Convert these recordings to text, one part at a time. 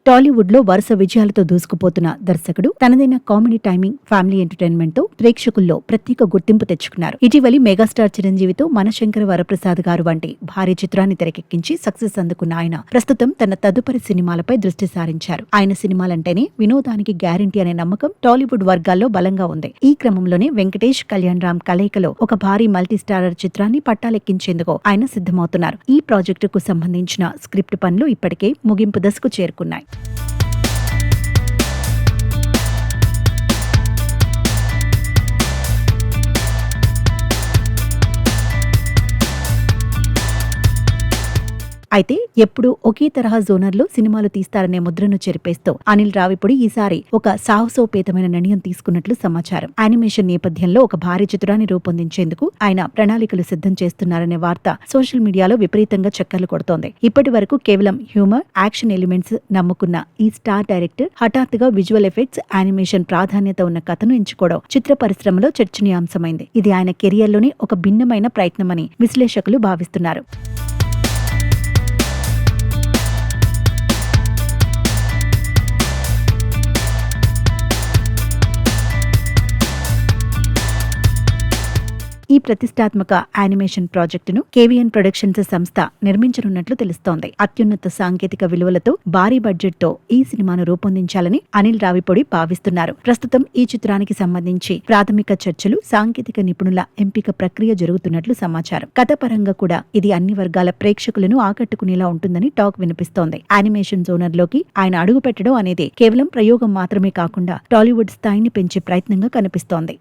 టాలీవుడ్ లో వరుస విజయాలతో దూసుకుపోతున్న దర్శకుడు తనదైన కామెడీ టైమింగ్, ఫ్యామిలీ ఎంటర్టైన్మెంట్ తో ప్రేక్షకుల్లో ప్రత్యేక గుర్తింపు తెచ్చుకున్నారు. ఇటీవలి మెగాస్టార్ చిరంజీవితో మనశంకర వరప్రసాద్ గారు వంటి భారీ చిత్రాన్ని తెరకెక్కించి సక్సెస్ అందుకున్న ఆయన ప్రస్తుతం తన తదుపరి సినిమాలపై దృష్టి సారించారు. ఆయన సినిమాలంటేనే వినోదానికి గ్యారంటీ అనే నమ్మకం టాలీవుడ్ వర్గాల్లో బలంగా ఉంది. ఈ క్రమంలోనే వెంకటేష్, కళ్యాణ్ రామ్ కలయికలో ఒక భారీ మల్టీ స్టారర్ చిత్రాన్ని పట్టాలెక్కించేందుకు ఆయన సిద్ధమవుతున్నారు. ఈ ప్రాజెక్టుకు సంబంధించిన స్క్రిప్ట్ పనులు ఇప్పటికే ముగింపు దశకు చేరుకున్నాయి. అయితే ఎప్పుడు ఒకే తరహా జోనర్లో సినిమాలు తీస్తారనే ముద్రను చెరిపేస్తూ అనిల్ రావిపూడి ఈసారి ఒక సాహసోపేతమైన నిర్ణయం తీసుకున్నట్లు సమాచారం. యానిమేషన్ నేపథ్యంలో ఒక భారీ చిత్రాన్ని రూపొందించేందుకు ఆయన ప్రణాళికలు సిద్ధం చేస్తున్నారనే వార్త సోషల్ మీడియాలో విపరీతంగా చక్కర్లు కొడుతోంది. ఇప్పటి వరకు కేవలం హ్యూమర్, యాక్షన్ ఎలిమెంట్స్ నమ్ముకున్న ఈ స్టార్ డైరెక్టర్ హఠాత్తుగా విజువల్ ఎఫెక్ట్స్, యానిమేషన్ ప్రాధాన్యత ఉన్న కథను ఎంచుకోవడం చిత్ర పరిశ్రమలో చర్చనీయాంశమైంది. ఇది ఆయన కెరియర్లోని ఒక భిన్నమైన ప్రయత్నమని విశ్లేషకులు భావిస్తున్నారు. ఈ ప్రతిష్టాత్మక యానిమేషన్ ప్రాజెక్టును కేవీఎన్ ప్రొడక్షన్స్ సంస్థ నిర్మించనున్నట్లు తెలుస్తోంది. అత్యున్నత సాంకేతిక విలువలతో భారీ బడ్జెట్ తో ఈ సినిమాను రూపొందించాలని అనిల్ రావిపూడి భావిస్తున్నారు. ప్రస్తుతం ఈ చిత్రానికి సంబంధించి ప్రాథమిక చర్చలు, సాంకేతిక నిపుణుల ఎంపిక ప్రక్రియ జరుగుతున్నట్లు సమాచారం. కథపరంగా కూడా ఇది అన్ని వర్గాల ప్రేక్షకులను ఆకట్టుకునేలా ఉంటుందని టాక్ వినిపిస్తోంది. యానిమేషన్ జోనర్ లోకి ఆయన అడుగు పెట్టడం అనేది కేవలం ప్రయోగం మాత్రమే కాకుండా టాలీవుడ్ స్థాయిని పెంచే ప్రయత్నంగా కనిపిస్తోంది.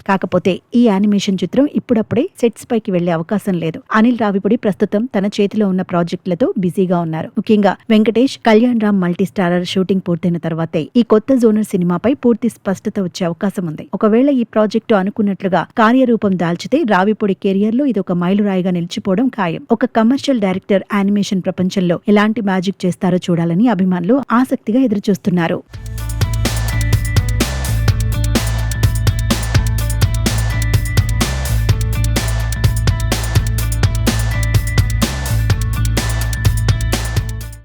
కాకపోతే ఈ యానిమేషన్ చిత్రం ఇప్పుడప్పుడే సెట్స్ పైకి వెళ్లే అవకాశం లేదు. అనిల్ రావిపూడి ప్రస్తుతం తన చేతిలో ఉన్న ప్రాజెక్టులతో బిజీగా ఉన్నారు. ముఖ్యంగా Venkatesh, Kalyan Ram multi starrer shooting పూర్తయిన తర్వాతే ఈ కొత్త జోనర్ సినిమాపై పూర్తి స్పష్టత వచ్చే అవకాశం ఉంది. ఒకవేళ ఈ ప్రాజెక్టు అనుకున్నట్లుగా కార్యరూపం దాల్చితే రావిపూడి కెరియర్ లో ఇది ఒక మైలురాయిగా నిలిచిపోవడం ఖాయం. ఒక కమర్షియల్ డైరెక్టర్ యానిమేషన్ ప్రపంచంలో ఎలాంటి మ్యాజిక్ చేస్తారో చూడాలని అభిమానులు ఆసక్తిగా ఎదురుచూస్తున్నారు.